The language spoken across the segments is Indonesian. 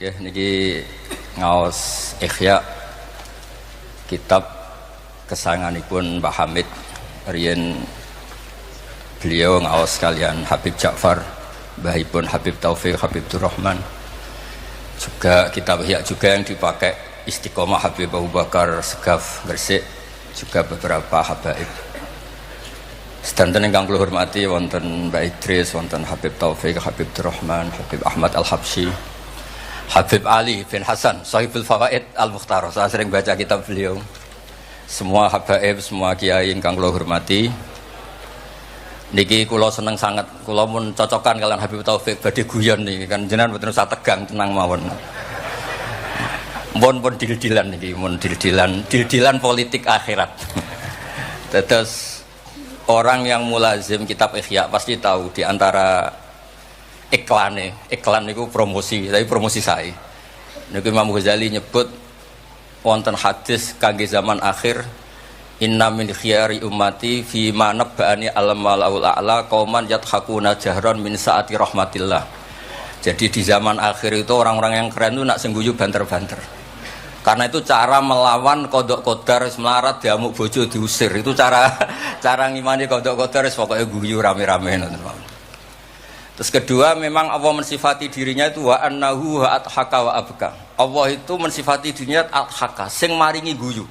Ya, niki ngaos Ihya kitab kesayanganipun Mbah Hamid riyen beliau ngaos kalian Habib Ja'far, mbahipun Habib Taufik, Habib Durrahman. Juga kitab Ihya juga yang dipakai Istiqomah Habib Abu Bakar Segaf Gresik, juga beberapa habaib. Sedanten ingkang kula hormati wonten Mbah Idris, wonten Habib Taufik, Habib Durrahman, Habib Ahmad Al-Habsyi, Habib Ali bin Hasan, Sahibul Fawaid Al-Mukhtar. Saya sering baca kitab beliau. Semua habaib, semua kiai ingkang kula hormati. Niki kula seneng sangat, kula mun cocokan kalian Habib Taufik badhe guyon niki kan jenengan mboten usah tegang, tenang mawon. Mun dil-dilan niki, mun dil-dilan politik akhirat. Terus orang yang mulazim kitab Ihya pasti tahu di antara iklan itu promosi, tapi promosi saya. Niku Imam Ghazali nyebut wonten hadis kangge zaman akhir, inna min khiyari ummati fi ma nabba'ani alam malaul a'la qauman yadhakuna jahran min saati rahmatillah. Jadi di zaman akhir itu orang-orang yang keren itu nak sengguyu banter-banter. Karena itu cara melawan kodok kodar melarat diamuk bojo diusir. Itu cara ngimani kodok kodar pokoknya guyu rame-rame. Terus kedua, memang Allah mensifati dirinya itu wa annahu wa adhaka wa abka. Allah itu mensifati dirinya adhaka, sing maringi guyu.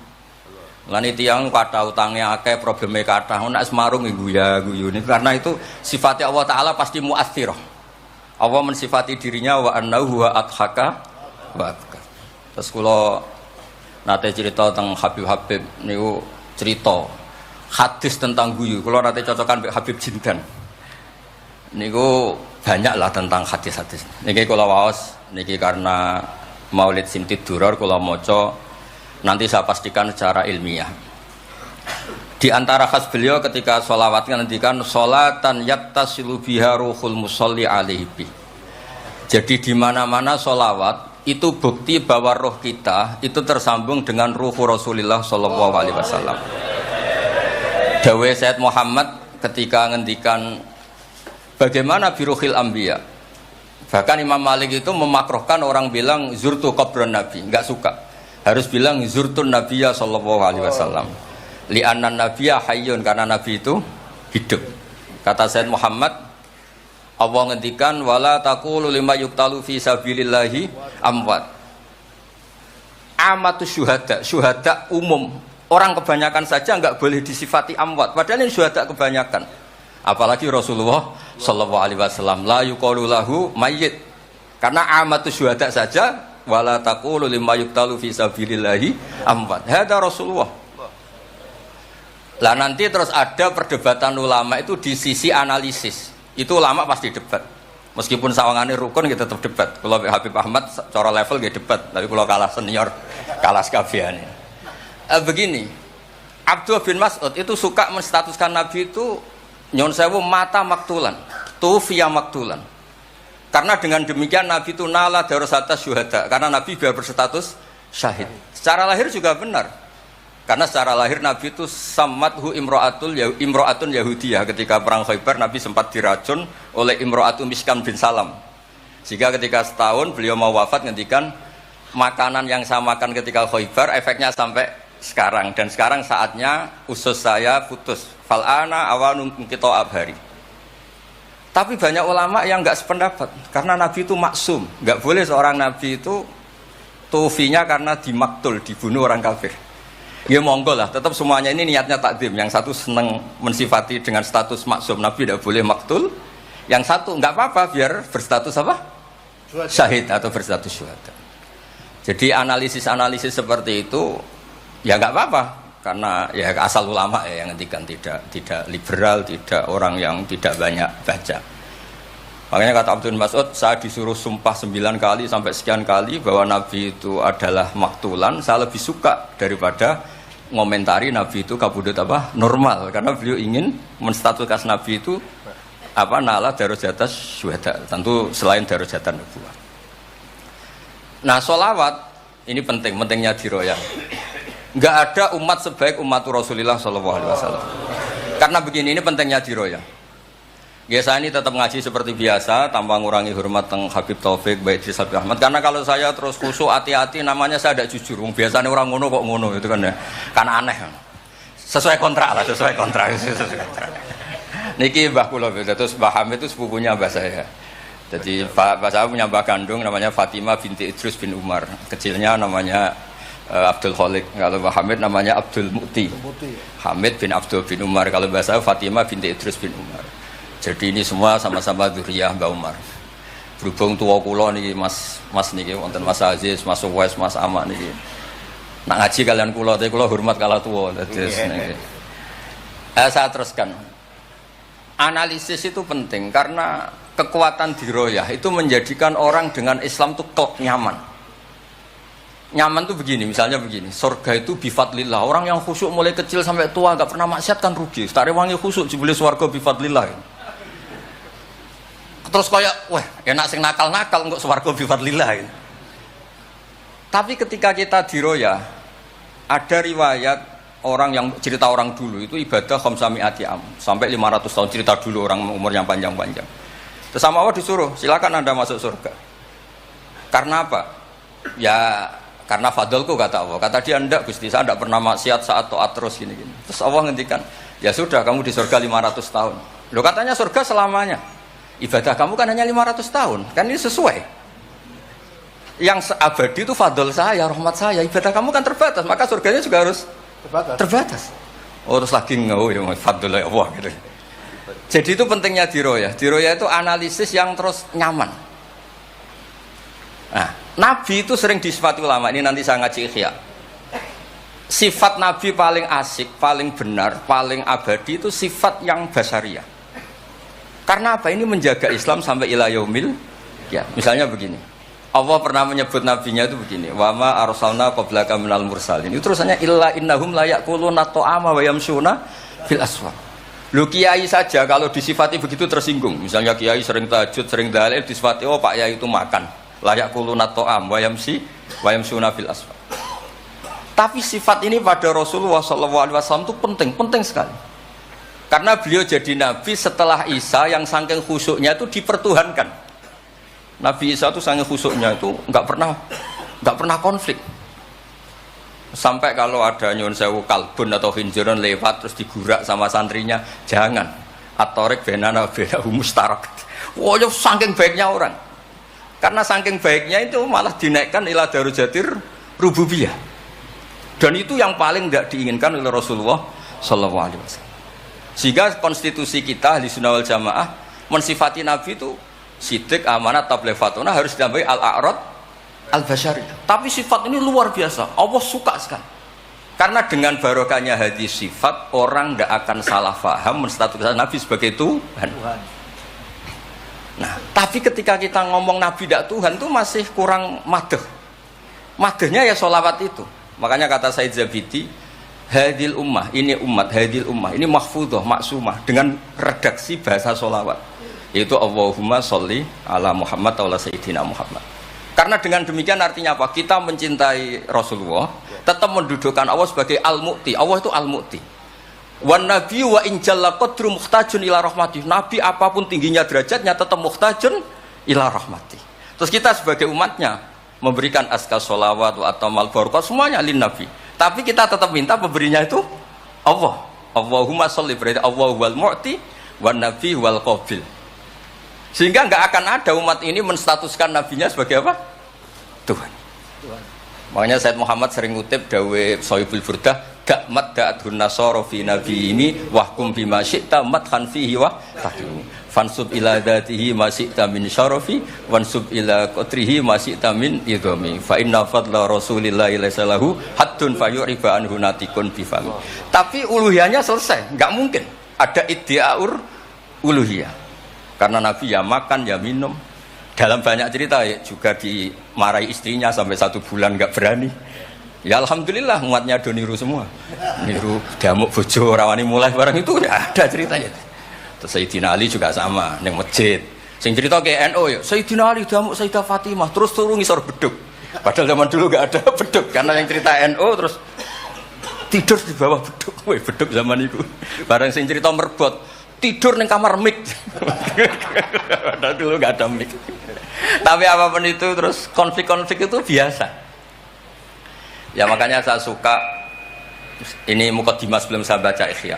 Lan tiyang kata utangnya akeh, probleme kathah, nek semarung guyu ini karena itu sifatnya Allah taala pasti muathirah. Allah mensifati dirinya wa annahu wa adhaka wa abka. Terus kula nate cerita tentang Habib niku cerita hadis tentang guyu. Kula nate cocokan mbek Habib Jindan. Niku banyak lah tentang hadis-hadis. Niki kula waos, niki karena Maulid Simtid Duror kula maca, nanti saya pastikan secara ilmiah. Di antara khas beliau ketika sholawat ngendikan sholatan yattasilu biha ruhul musolli alaihi bi. Jadi di mana-mana sholawat itu bukti bahwa roh kita itu tersambung dengan ruh Rasulullah sallallahu alaihi wasallam. Dawe Sayyid Muhammad ketika ngendikan bagaimana biruhil anbiya. Bahkan Imam Malik itu memakruhkan orang bilang zurtu qabran nabi, enggak suka. Harus bilang zurtun nabiyya sallallahu alaihi wasallam. Li'anna nabiyya hayyun, karena nabi itu hidup. Kata Sayyid Muhammad, Allah ngendikan wala taqulu lima yuqtalu fi sabilillahi amwat. Amatu syuhada umum. Orang kebanyakan saja enggak boleh disifati amwat, padahal ini syuhada kebanyakan. Apalagi Rasulullah sallallahu alaihi wasallam la yuqalu lahu mayyit. Karena amatu syuhada saja wala taqulu lima yuqtalu fi sabilillahi amwat. Hada Rasulullah. Lah nanti terus ada perdebatan ulama itu di sisi analisis. Itu ulama pasti debat. Meskipun sawangane rukun kita tetap debat. Kalau Habib Ahmad cara level nggih debat, tapi kalau kalah senior, kalah sekabiane. Begini, Abdullah bin Mas'ud itu suka menstatuskan Nabi itu nyon sewu mata maktulan, tufiya maktulan. Karena dengan demikian Nabi itu nala darasata syuhada, karena Nabi biar berstatus syahid. Secara lahir juga benar. Karena secara lahir Nabi itu samathu imro'atun Yahudiyah. Ketika perang Khaybar Nabi sempat diracun oleh imro'atun Miskan bin Salam. Sehingga ketika setahun beliau mau wafat ngendikan makanan yang saya makan ketika Khaybar efeknya sampai sekarang, dan sekarang saatnya usus saya putus. Fal'ana awanum kita abhari. Tapi banyak ulama yang enggak sependapat karena Nabi itu maksum, enggak boleh seorang Nabi itu tufinya karena dimaktul, dibunuh orang kafir. Ya monggo lah, tetap semuanya ini niatnya takdim. Yang satu senang mensifati dengan status maksum, Nabi tidak boleh maktul. Yang satu enggak apa-apa biar berstatus apa? Syahid atau berstatus syuhada. Jadi analisis seperti itu ya enggak apa-apa. Karena ya asal ulama ya yang ngendikan, tidak liberal, tidak orang yang tidak banyak baca. Makanya kata Abdul Mas'ud, saya disuruh sumpah 9 kali sampai sekian kali bahwa Nabi itu adalah maktulan, saya lebih suka daripada ngomentari Nabi itu kabudut apa normal, karena beliau ingin menstatuskan Nabi itu apa nala darajatas syuhada, tentu selain darajatan nubuwah. Nah, sholawat ini pentingnya diroyah. Enggak ada umat sebaik umat Rasulullah sallallahu alaihi wasallam. Karena begini, ini pentingnya diroyah. Ya saya ini tetap ngaji seperti biasa tanpa ngurangi hormat teng Habib Taufik, Baik Habib Ahmad. Karena kalau saya terus khusyuk hati-hati namanya saya tidak jujur. Biasanya orang ngono kok ngono itu kan ya. Karena aneh. Sesuai kontrak lah, sesuai kontrak. Niki Mbah kula terus Mbah Hamid itu sepupunya Mbah saya. Jadi Mbah saya punya Mbah kandung namanya Fatimah binti Idrus bin Umar. Kecilnya namanya Abdul Khalik. Kalau Mbah Hamid namanya Abdul Mukti. Hamid bin Abdul bin Umar. Kalau Mbah saya Fatimah binti Idrus bin Umar. Jadi ini semua sama-sama dzurriyyah Mbah Umar. Berhubung tua kula niki Mas niki wonten Mas Aziz, Mas Uwais, Mas Amak niki. Nak ngaji kalian kula, tapi kula hormat kala tua. Dadi niki. Saya teruskan. Analisis itu penting karena kekuatan diroyah itu menjadikan orang dengan Islam itu kok nyaman. Nyaman tuh begini, misalnya begini, surga itu bifadlillah. Orang yang khusyuk mulai kecil sampai tua nggak pernah maksiat kan rugi. Tak rewangi khusyuk jebule surga bifadlillah. Terus kayak, wah enak sing nakal-nakal untuk swarga bifadlillah gitu. Tapi ketika kita diroyah, ada riwayat orang yang cerita orang dulu itu ibadah khamsami'ati am sampai 500 tahun, cerita dulu orang umur yang panjang-panjang. Terus sama Allah disuruh, silakan Anda masuk surga. Karena apa? Ya karena fadlku kata Allah. Kata dia enggak Gusti, saya enggak pernah maksiat saat taat terus gini-gini. Terus Allah ngendikan, ya sudah kamu di surga 500 tahun. Loh katanya surga selamanya. Ibadah kamu kan hanya 500 tahun, kan ini sesuai. Yang abadi itu fadl saya, rahmat saya. Ibadah kamu kan terbatas, maka surganya juga harus terbatas. Oh terus lagi ya fadl Allah gitu. Jadi itu pentingnya diroyah. Diroyah itu analisis yang terus nyaman. Nah, Nabi itu sering disifati ulama. Ini nanti saya ngaji Ihya. Sifat Nabi paling asik, paling benar, paling abadi itu sifat yang basariyah. Karena apa? Ini menjaga Islam sampai ila yaumil ya. Misalnya begini. Allah pernah menyebut nabinya itu begini. Wa ma arsalna qablaka minal mursalin. Itu terusannya illa innahum la yaquluna ta'ama wa yamshuna fil aswaq. Lu kiai saja kalau disifati begitu tersinggung. Misalnya kiai sering tahajud, sering dalil disifati oh Pak Yai itu makan. La yaquluna ta'am wa yamshuna fil aswaq. Tapi sifat ini pada Rasulullah SAW itu penting sekali. Karena beliau jadi nabi setelah Isa yang saking khusyuknya itu dipertuhankan. Nabi Isa itu saking khusyuknya itu nggak pernah konflik. Sampai kalau ada nyun sewu kalbun atau hinjaron lewat terus digurak sama santrinya, jangan. At-tariq bainana bainahu mustarak. Wah, saking baiknya orang. Karena saking baiknya itu malah dinaikkan ila darujatir rububiyah. Dan itu yang paling tidak diinginkan oleh Rasulullah sallallahu alaihi wasallam. Sehingga konstitusi kita Ahli Sunnah wal Jamaah mensifati Nabi itu sidik, amanat, tablighatuna harus ditambahi al-a'rad al-basyari. Tapi sifat ini luar biasa. Allah suka sekali. Karena dengan barokahnya hadis sifat orang tidak akan salah faham menstatuskan Nabi sebagai Tuhan. Nah, tapi ketika kita ngomong Nabi tidak Tuhan itu masih kurang madh. Madhnya ya sholawat itu. Makanya kata Said Zabidi, hadil ummah, ini umat, hadil ummah, ini mahfudhah, maksumah dengan redaksi bahasa sholawat, yaitu Allahumma sholli ala Muhammad wa ala Sayyidina Muhammad. Karena dengan demikian artinya apa? Kita mencintai Rasulullah, tetap mendudukkan Allah sebagai al-mu'ti. Allah itu al-mu'ti. Wan nabi wa in jalla qadru muhtajun ila rahmatih. Nabi apapun tingginya derajatnya tetap muhtajun ila rahmatih. Terus kita sebagai umatnya memberikan azkar sholawat atau mal barakah semuanya lin nabi. Tapi kita tetap minta pemberinya itu Allah. Allahumma sholli, berarti Allah wal mu'ti wan nabi wal qabil. Sehingga enggak akan ada umat ini menstatuskan nabinya sebagai apa? Tuhan. Makanya Said Muhammad sering ngutip dawe Sohibul Burdah, gak madda'atun nasara fi nabi ini wahkum bima syi'ta madhan fihi wa tahkim. Fansub ila dzatihi ma syi'ta min syarafi wansub ila qatrihi ma syi'ta min idhami. Fa inna fadla Rasulillahi laisa lahu haddun fayuriba anhu natikun bifami. Tapi uluhiyahnya selesai, enggak mungkin ada iddiaur uluhiyah. Karena Nabi ya makan ya minum. Dalam banyak cerita ya, juga dimarahi istrinya sampai 1 bulan nggak berani. Ya alhamdulillah umatnya do niru semua. Niru damuk bojo rawani mulai barang itu ya ada ceritanya. Terus Sayyidina Ali juga sama neng masjid. Sing cerita ke NU ya, Sayyidina Ali damuk Sayyidah Fatimah terus turun ngisor beduk. Padahal zaman dulu nggak ada beduk karena yang cerita NU terus tidur di bawah beduk. Woi beduk zaman itu. Barang sing cerita merbot tidur ning kamar mic. Padahal dulu nggak ada mic. Tapi apapun itu terus konflik-konflik itu biasa. Ya makanya saya suka ini mukadimah sebelum saya baca Ihya.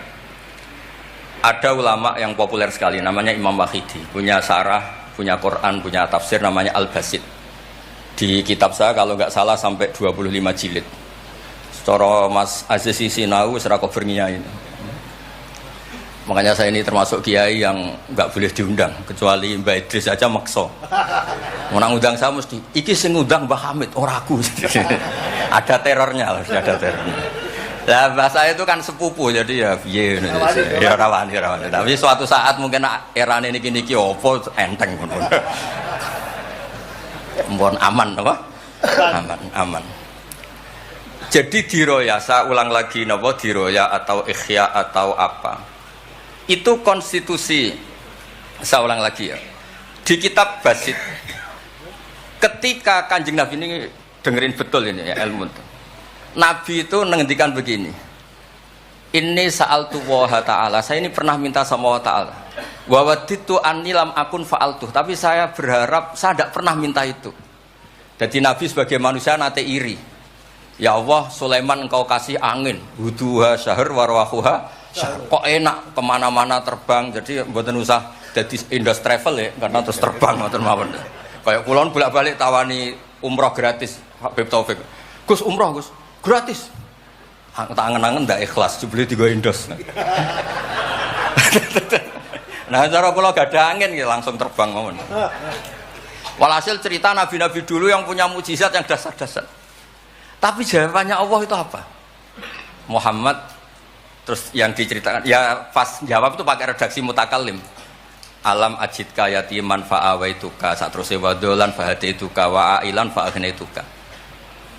Ada ulama yang populer sekali namanya Imam Wahidi, punya sarah, punya Quran, punya tafsir namanya Al-Basit. Di kitab saya kalau nggak salah sampai 25 jilid. Secara Mas Aziz Sinau serako berniai. Makanya saya ini termasuk kiai yang nggak boleh diundang kecuali Mbak Idris aja makso. Mau undang saya mesti iki sing ngundang Mbah Hamid ora aku. Ada terornya lah, ada terornya. Nah, bahasa itu kan sepupu jadi ya piye ya rawani. Tapi suatu saat mungkin erane niki opo enteng pun. Mohon aman apa? Aman. Jadi diroya, saya ulang lagi napa diroya atau ikhya atau apa. Itu konstitusi, saya ulang lagi ya. Di kitab Basit ketika Kanjeng Nabi ini dengerin betul ini ya ilmu itu. Nabi itu menghentikan begini. Ini sa'altu wa ta'ala. Saya ini pernah minta sama Allah Ta'ala. Wa waditu anni lam akun fa'altuh. Tapi saya berharap saya tidak pernah minta itu. Jadi Nabi sebagai manusia nate iri. Ya Allah, Sulaiman engkau kasih angin. Huduha syahr warwahuha syahr. Kok enak kemana-mana terbang. Jadi mboten usah jadi Indos Travel ya. Karena terus terbang mboten mawon. Kayak kulon bolak-balik tawani umroh gratis. Habib Taufik. Gus umroh Gus. Gratis. Tak angen-angen ndak ikhlas dibeli 3 Indos. Nah, cara kula gak ada angin ya langsung terbang mawon. Walhasil cerita nabi-nabi dulu yang punya mukjizat yang dasar-dasar. Tapi jawabannya Allah itu apa? Muhammad terus yang diceritakan ya pas jawab itu pakai redaksi mutakallim. Alam ajidka yatiman fa'awaituka satruse wadolan fahadaituka wa ailan fa'agnaituka.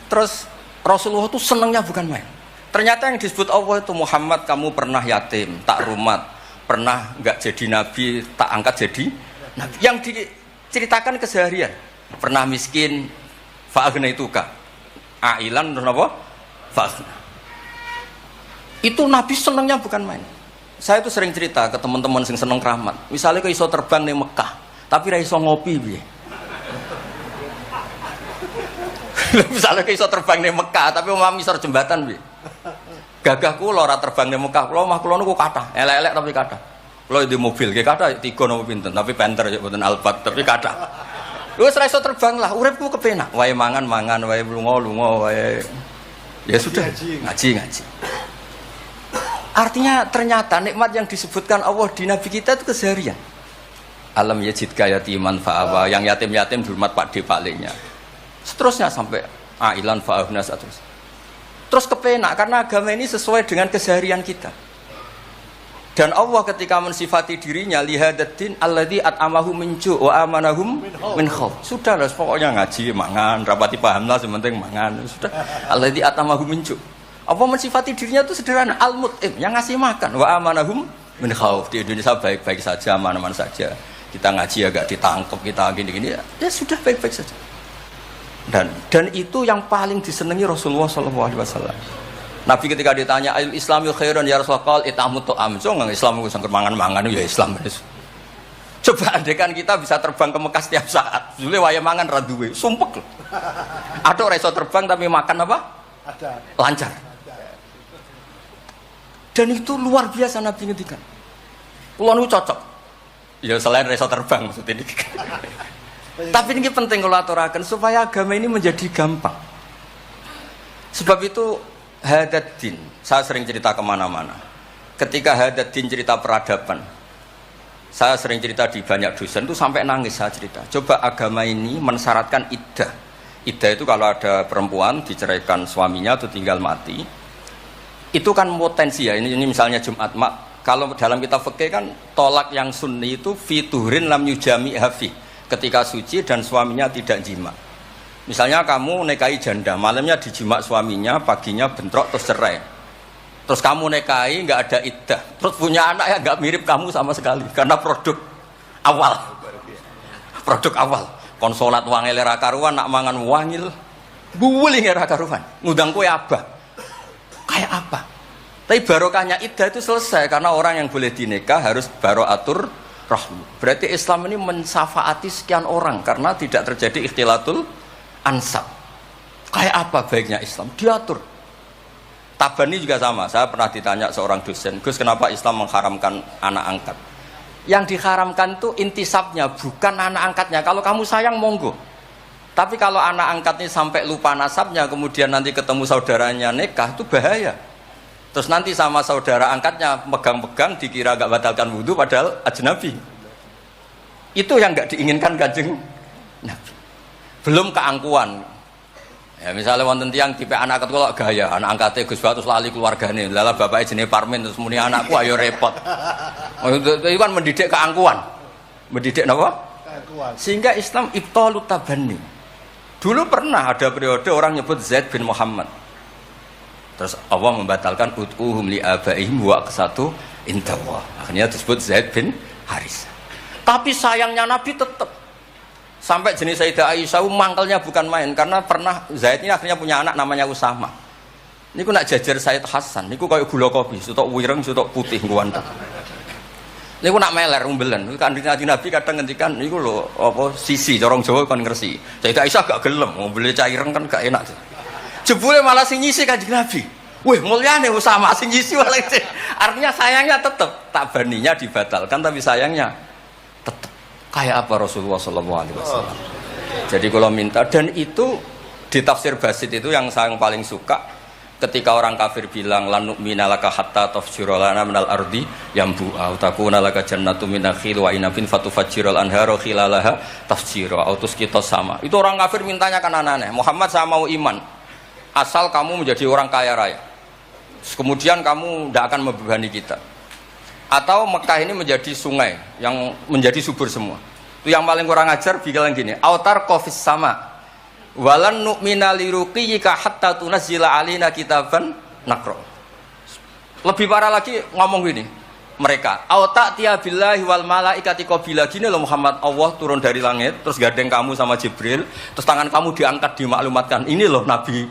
Terus Rasulullah itu senangnya bukan main. Ternyata yang disebut Allah itu Muhammad kamu pernah yatim, tak rumat, pernah enggak jadi nabi, tak angkat jadi nabi. Yang diceritakan keseharian, pernah miskin, fa'agnaituka, ailan apa? Fa'agna. Itu nabi senangnya bukan main. Saya itu sering cerita ke teman-teman yang seneng keramat. Misalnya ke iso terbang di Mekah, tapi ra iso ngopi piye. Misalnya iso terbang di Mekah tapi omah misor jembatan piye. Gagah kula ora terbang di Mekah, kula omah kula niku kathah, elek-elek tapi kathah. Kula di mobil nggih kathah 3 napa pinten, tapi penter ya mboten Alphard, tapi kathah. Wis ra iso terbang lah, uripku kepenak. Wae mangan-mangan, wae lunga-lunga, wae ya sudah ngaji. Artinya ternyata nikmat yang disebutkan Allah di Nabi kita itu keseharian. Alam yajidka yatiman fa'awa, yang yatim-yatim dihormat Pak D palingnya. Seterusnya sampai ailan fa'ahna terus kepenak karena agama ini sesuai dengan keseharian kita. Dan Allah ketika mensifati dirinya lihadatin alladzi at'amahu min ju' wa amanahum min khauf. Sudahlah pokoknya ngaji mangan rapati paham lah sementing mangan sudah. Alladzi at'amahu min ju'. Allah mensifati dirinya itu sederhana al-mut'im yang ngasih makan wa amanahum min khauf. Di Indonesia baik-baik saja, aman-aman saja. Kita ngaji agak ditangkap, kita gini-gini ya sudah baik-baik saja. Dan itu yang paling disenangi Rasulullah SAW. Nabi ketika ditanya al Islami khairun ya Rasulullah itamu to'am so nggak Islam itu mangan-mangan ya Islam. Coba andekan kita bisa terbang ke Mekah setiap saat, dulu waya mangan raduwe, sumpek loh. Ada orang iso terbang tapi makan apa? Ada. Lancar. Dan itu luar biasa Nabi ngendikan. Kulo niku cocok. Ya selain iso terbang maksudnya ini. Tapi ini penting kalau aturakan supaya agama ini menjadi gampang. Sebab itu Hadaddin, saya sering cerita kemana-mana. Ketika Hadaddin cerita peradaban, saya sering cerita di banyak dosen itu sampai nangis saya cerita. Coba agama ini mensyaratkan iddah. Iddah itu kalau ada perempuan diceraikan suaminya atau tinggal mati, itu kan potensi ya. Ini misalnya Jumat mak. Kalau dalam kitab fikih kan tolak yang sunni itu fiturin lam yujami hafi. Ketika suci dan suaminya tidak jima. Misalnya kamu nikahi janda, malamnya dijima suaminya, paginya bentrok terus cerai. Terus kamu nikahi nggak ada iddah, terus punya anak yang nggak mirip kamu sama sekali karena produk awal. Produk awal. Konsolat wangil era karuan, nak mangan wangil, buwuling era karuan. Ngundang kue abah. Kayak apa? Tapi barokahnya iddah itu selesai karena orang yang boleh dinikah harus baroatur rahmi. Berarti Islam ini mensafaati sekian orang karena tidak terjadi ikhtilatul ansab. Kayak apa baiknya Islam? Diatur. Tabani juga sama. Saya pernah ditanya seorang dosen, Gus, kenapa Islam mengharamkan anak angkat? Yang diharamkan itu intisabnya, bukan anak angkatnya. Kalau kamu sayang, monggo. Tapi kalau anak angkatnya sampai lupa nasabnya, kemudian nanti ketemu saudaranya nikah, itu bahaya. Terus nanti sama saudara angkatnya pegang-pegang, dikira gak batalkan wudhu, padahal ajnabi. Itu yang gak diinginkan Kanjeng Nabi. Belum keangkuhan. Ya misalnya wonten tiyang tipe anak angkat kula gaya, anak angkate Gus Batus lali keluargane. Lala bapake jenenge Parmin terus muni anakku ayo repot. Itu kan mendidik keangkuhan. Mendidik napa? Keangkuhan. Sehingga Islam ibtalut tabanni. Dulu pernah ada periode orang nyebut Zaid bin Muhammad. Terus Allah membatalkan ud'uhum li abaihim wa aqsatu indallah. Akhirnya disebut Zaid bin Haris. Tapi sayangnya Nabi tetap sampai jenis Sayyidah Aisyah mangkelnya bukan main karena pernah Zaid ini akhirnya punya anak namanya Usama. Niku nak jajar Said Hasan, niku kayak gula kopi, sutok wireng, sutok putih guanteng. Niku nak meler umbelen. Kanjeng Nabi kadang ngendikan niku lho apa sisi corong Jawa kon ngersi. Sayyidah Aisyah gak gelem, ngumbele cah ireng kan gak enak. Jebule malah sing nyisi Kanjeng Nabi. Wih, mulyane Usama sing nyisi malah. Artinya sayangnya tetap tak baninya dibatalkan tapi sayangnya tetap. Kayak apa Rasulullah SAW. Jadi kalau minta, dan itu di tafsir Basit itu yang saya paling suka ketika orang kafir bilang lan nu'mina laka hatta tafjura lana minal ardi yambu'a takuna laka jannatu min nakhil wa inabin fatufajjiral anhara khilalaha tafjira autus kita sama. Itu orang kafir mintanya kan aneh-aneh. Muhammad saya mau iman asal kamu menjadi orang kaya raya. Kemudian kamu tidak akan membebani kita. Atau Mekah ini menjadi sungai yang menjadi subur semua. Itu yang paling kurang ajar bilang gini, autar qafis sama walan nu'mina liruqiyika hatta tunazzila alina kitaban naqra. Lebih parah lagi ngomong gini mereka, auta tiya billahi wal malaikati qabila. Gini loh Muhammad, Allah turun dari langit terus gandeng kamu sama Jibril, terus tangan kamu diangkat dimaklumatkan. Ini loh nabi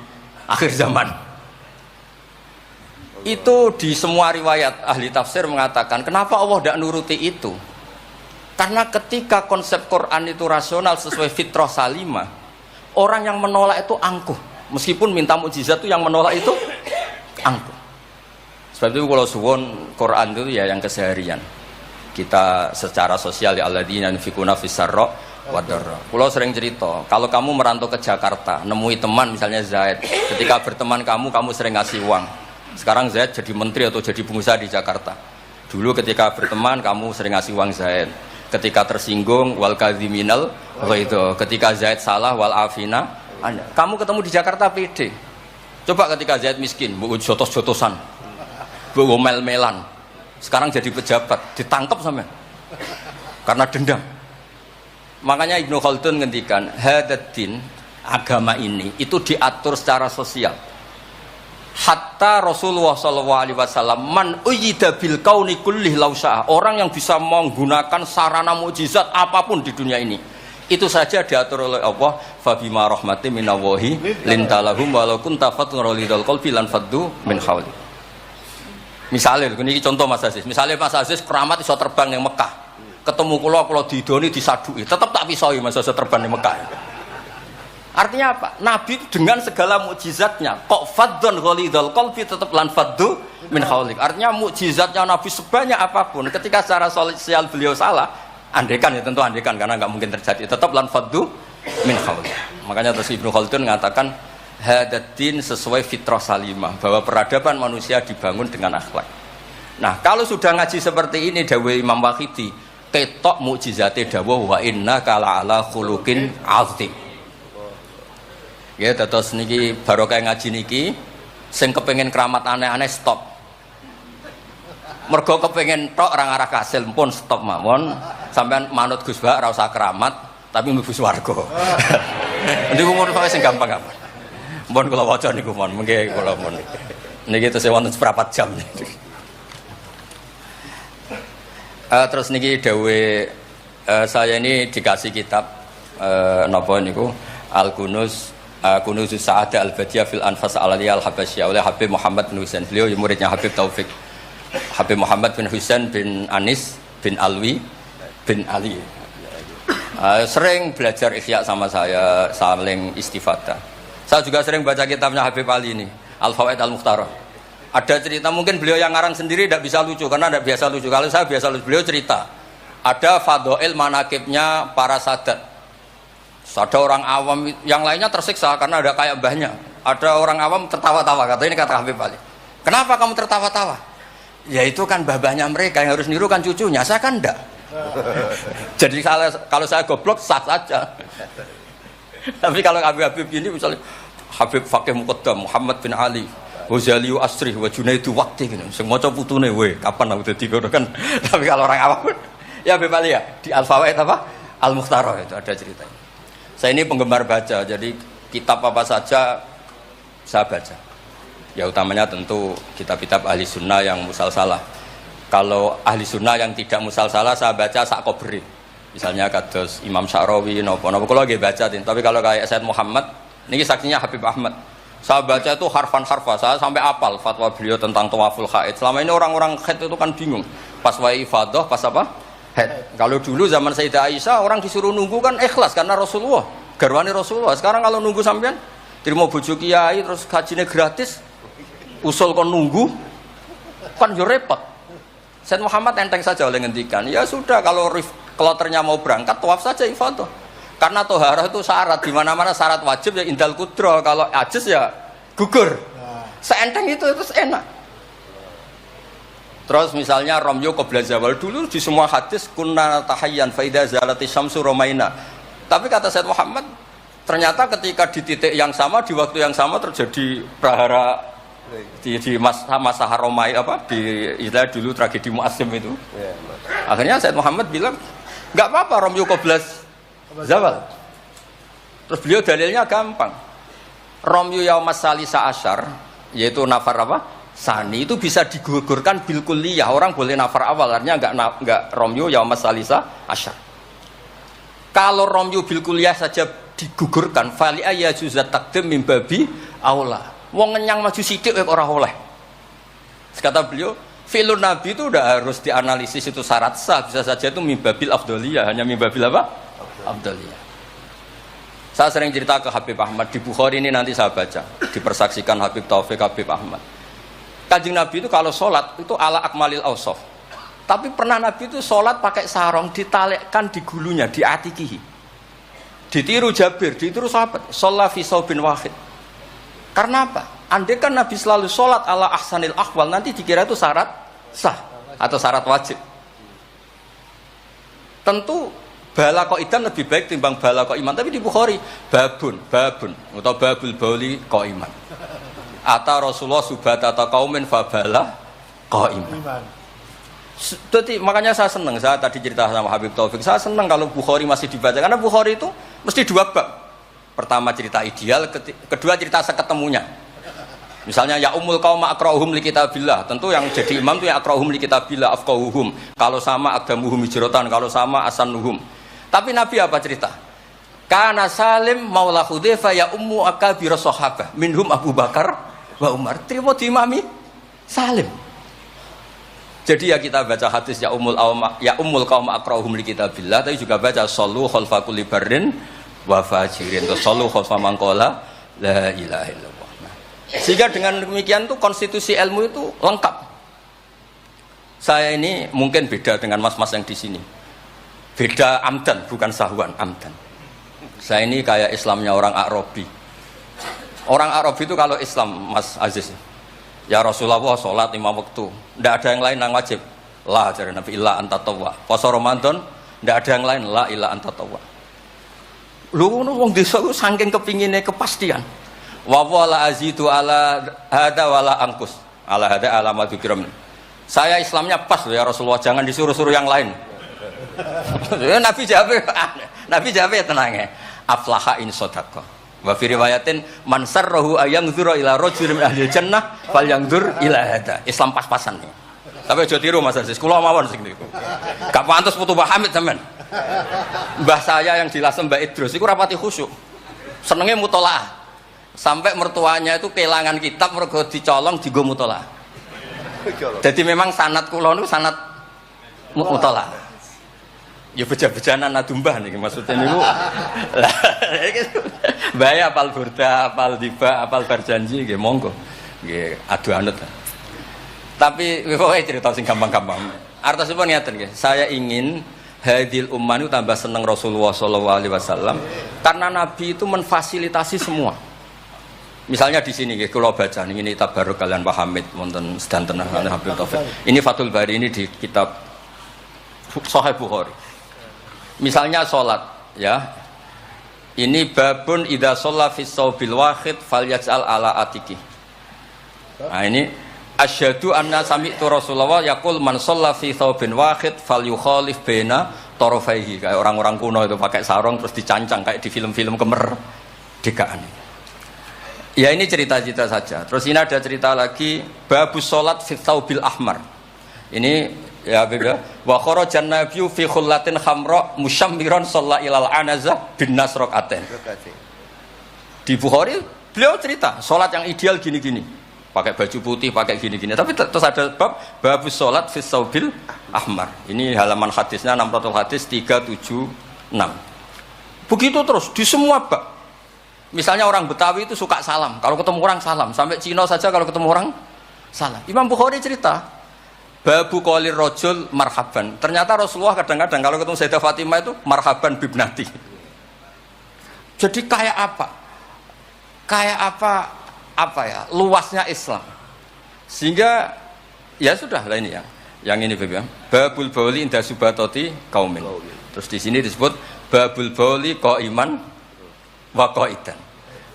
akhir zaman. Itu di semua riwayat ahli tafsir mengatakan kenapa Allah tidak nuruti itu, karena ketika konsep Quran itu rasional sesuai fitrah salimah, orang yang menolak itu angkuh, meskipun minta mukjizat itu yang menolak itu angkuh. Sebab itu kalau suwon Quran itu ya yang keseharian kita secara sosial ya alladzina yunfikuna fis-sarra wad-dharra. Kalau sering cerita kalau kamu merantau ke Jakarta nemui teman misalnya Zaid, ketika berteman kamu sering ngasih uang. Sekarang Zaid jadi menteri atau jadi pengusaha di Jakarta. Dulu ketika berteman kamu sering ngasih uang Zaid. Ketika tersinggung wal kadhiminal itu. Ketika Zaid salah wal afina. Kamu ketemu di Jakarta pede. Coba ketika Zaid miskin, bu jotos-jotosan, bu mel-melan. Sekarang jadi pejabat, ditangkap sampe karena dendam. Makanya Ibnu Khaldun ngendikan, hadatin agama ini itu diatur secara sosial. Hatta Rasulullah SAW man uyyida bil kauni kullih lausa, orang yang bisa menggunakan sarana mukjizat apapun di dunia ini itu saja diatur oleh Allah. Fabima rahmati minallahi lintalahum walau kunta fatun lidal qalbi lan faddu min hawli. Misalnya ini contoh Mas Aziz, misalnya Mas Aziz keramat iso terbang yang Mekah, ketemu kula didoni disadui tetap tak pisoi Mas Aziz terbang di Mekah. Artinya apa? Nabi dengan segala mukjizatnya kok faddun ghalidul qalbi tetap lan faddu min haulik. Artinya mukjizatnya Nabi sebanyak apapun ketika secara sosial beliau salah, andekan ya tentu andekan karena nggak mungkin terjadi, tetap lan faddu min haulik. Makanya terus Ibnu Khaldun mengatakan hadatin sesuai fitrah salimah, bahwa peradaban manusia dibangun dengan akhlak. Nah, kalau sudah ngaji seperti ini dawuh Imam Waqidi, ketok mukjizate dawuh wa innaka la'ala khuluqin 'azim. Ya, terus niki barokah ngaji niki sing kepengin keramat aneh-aneh stop. Mergo kepengin tok orang arah kasil pun stop mawon. Sampean manut Gus Bak ora usah keramat tapi mlebu swarga. Niku mun sing gampang-gampang. Mun kula waca niku mon, mengke kula mon. Niki tesih wonten seprapat jam. Terus niki dawuh saya ini dikasih kitab napa niku Al-Kunuz Kunuzus Sa'adah Al-Badiyah fil Anfas Al-Aliyah Al-Habasyah oleh Habib Muhammad bin Husain. Beliau muridnya Habib Taufik. Habib Muhammad bin Husain bin Anis bin Alwi bin Ali. Sering belajar Ihya sama saya, saling istifadah. Saya juga sering baca kitabnya Habib Ali ini, Al-Fawaid Al-Mukhtarah. Ada cerita, mungkin beliau yang ngarang sendiri tidak bisa lucu karena tidak biasa lucu. Kalau saya biasa lucu. Beliau cerita ada fadhail manakibnya para sadat. Ada orang awam yang lainnya tersiksa karena ada kayak mbahnya. Ada orang awam tertawa-tawa, kata ini kata Habib Ali. Kenapa kamu tertawa-tawa? Ya itu kan mbah-mbahnya mereka yang harus niru kan cucunya, saya kan enggak. Jadi kalau saya goblok sah saja. Tapi kalau Habib ini misalnya Habib Fakih Muqaddam, Muhammad bin Ali, Ghazali Asri, wa Junaidu Waqti gitu. Semua coba putune kapan aku dadi ngono kan. Tapi kalau orang awam ya Habib Ali ya di Al-Fawaid apa? Al-Mukhtarah itu ada ceritanya. Saya ini penggemar baca, jadi kitab apa saja saya baca. Ya utamanya tentu kitab-kitab ahli sunnah yang musalsalah. Kalau ahli sunnah yang tidak musalsalah saya baca sak kobri. Misalnya kados Imam Sya'rawi, nopo-nopo kalau lagi baca. Tapi kalau kayak Said Muhammad, ini saksinya Habib Ahmad. Saya baca itu harfan-harfa, saya sampai apal fatwa beliau tentang tawaful haid. Selama ini orang-orang haid itu kan bingung. Pas wa'i ifadah, pas apa? Haid. Kalau dulu zaman Sayyidah Aisyah orang disuruh nunggu kan ikhlas karena Rasulullah, garwani Rasulullah. Sekarang kalau nunggu sampean terima bojo kiai terus hajinya gratis, usul kon nunggu kan yo repot. Said Muhammad enteng saja oleh ngendikan, ya sudah kalau kloternya mau berangkat tawaf saja ifadah. Karena toharah itu syarat, di mana-mana syarat wajib ya indal kudro, kalau ajis ya gugur. Seenteng itu terus enak. Terus misalnya Romyo qabla zawal, dulu di semua hadis kunna tahayyan fa idza zalati syamsu romaina. Tapi kata Said Muhammad, ternyata ketika di titik yang sama di waktu yang sama terjadi prahara di masa Haromai apa di istilah dulu tragedi Mu'asim itu. Akhirnya Said Muhammad bilang, enggak apa-apa Romyo qabla zawal. Terus beliau dalilnya gampang. Romyo yaumas salisa asyar, yaitu nafar apa? Sani itu bisa digugurkan bil kulliyah. Orang boleh nafar awal, artinya enggak Romyo yaumas salisa asyar. Kalau Romyo bil kulliyah saja digugurkan, fali ayajuzat takdim min babi aula. Wong ngenyang maju sithik kok ora oleh. Kata beliau, fi'lun nabi itu udah harus dianalisis itu syarat sah, bisa saja itu min babil afdhaliyah, hanya min babil apa? Afdhaliyah. Saya sering cerita ke Habib Ahmad di Bukhari ini, nanti saya baca dipersaksikan Habib Taufik Habib Ahmad. Kanjeng Nabi itu kalau sholat itu ala akmalil awsaf. Tapi pernah Nabi itu sholat pakai sarong ditalekkan di gulunya, di atikihi. Ditiru Jabir, ditiru sahabat. Sholat fi saubin wahid. Karena apa? Andai kan Nabi selalu sholat ala ahsanil akhwal, nanti dikira itu syarat sah atau syarat wajib. Tentu bala qa'idan lebih baik timbang bala qa'iman. Tapi di Bukhari babun atau babul bauli qa'iman. Ata Rasulullah subhat atau kaumin fabala qa'iman. Jadi makanya saya senang, saya tadi cerita sama Habib Taufik, saya senang kalau Bukhari masih dibaca karena Bukhari itu mesti dua bab. Pertama cerita ideal, kedua cerita seketemunya. Misalnya ya umul qaum aqra'uhum li kitabillah, tentu yang jadi imam itu ya aqra'uhum li kitabillah afqahuhum. Kalau sama aqdamuhum hijratan, kalau sama asanuhum. Tapi Nabi apa cerita? Kana Salim maula Hudzaifah ya ummu akabir sahabah minhum Abu Bakar wa Umar. Terima diimami Salim. Jadi ya kita baca hadis ya umul qaum aqra'uhum li kitabillah, tapi juga baca sallu khalfa kulli barrin wa fajirin, to sallu khalfa man qala la ilaha illallah. Sehingga dengan demikian tuh konstitusi ilmu itu lengkap. Saya ini mungkin beda dengan mas-mas yang di sini. Beda amdan, bukan sahwan, amdan. Saya ini kayak Islamnya orang Arabi. Orang Arabi itu kalau Islam, Mas Aziz, ya Rasulullah sholat 5 waktu, tidak ada yang lain yang wajib. La dari Nabi illa anta tawwa. Puasa Ramadan, tidak ada yang lain, la illa anta tawwa. Lu wong desa ku saking kepingine kepastian. Wa wala azidu ala hada wala angkus. Ala hada alamat kiram. Saya Islamnya pas loh ya Rasulullah, jangan disuruh-suruh yang lain. Nabi jawab tenang ya. Aflaha in sodaqah. Wa fi riwayatin man sarrahu ayangzura ila rajulin min ahli jannah falyangzur ila hada. Islam pas-pasan nih. Tapi aja tiru Mas Aziz, kula mawon sing niku. Gak pantes putu Mbah Hamid sampean. Mbah saya yang dilasem Mbak Idrus iku rapati khusyuk. Senenge mutolaah. Sampai mertuanya itu kehilangan kitab mergo dicolong digo mutolaah. Jadi memang sanad kula niku sanad mutolaah. Ya beja-bejanan adumbah nih maksudnya niku. Bahaya apal burda, apal tiba, apal berjanji nggih monggo. Nggih adu anut. Tapi pokoknya cerita sing gampang-gampang. Artosipun ngeten nggih. Saya ingin hadil ummah itu tambah seneng Rasulullah sallallahu alaihi wasallam karena Nabi itu menfasilitasi semua. Misalnya di sini nggih kula baca ini tabarruk kalian Pak Hamid wonten sedanten Habib Taufik. Ini Fathul Bari ini di kitab Sahih Bukhari. Misalnya sholat, ya. Ini babun idza shalla fi shaubil wahid falyaj'al ala atiki. Nah ini asyhadu anna sami'tu Rasulullah yaqul man shalla fi shaubin wahid falyukhalif baina tarafaihi. Kayak orang-orang kuno itu pakai sarung terus dicancang kayak di film-film kemerdekaan. Ya ini cerita-cerita saja. Terus ini ada cerita lagi babus sholat fi shaubil ahmar. Ini ya beda. Wa kharajan nabiyyu fi khullatin khamra musyammiran shalla ilal anazah bin nasraqatain. Di Bukhari beliau cerita salat yang ideal gini-gini. Pakai baju putih, pakai gini-gini. Tapi terus ada babus salat fi saubil ahmar. Ini halaman hadisnya 600 hadis 376. Begitu terus di semua bab. Misalnya orang Betawi itu suka salam. Kalau ketemu orang salam, sampai Cina saja kalau ketemu orang salam. Imam Bukhari cerita babu qolir rajul marhaban. Ternyata Rasulullah kadang-kadang kalau ketemu Sayyidah Fatimah itu marhaban bibnati. Jadi kayak apa? Kayak apa ya? Luasnya Islam. Sehingga ya sudah lah ini ya. Yang ini ya. Babul bauli inda subatoti kaumin. Terus di sini disebut babul bauli qaiman wa qaidan.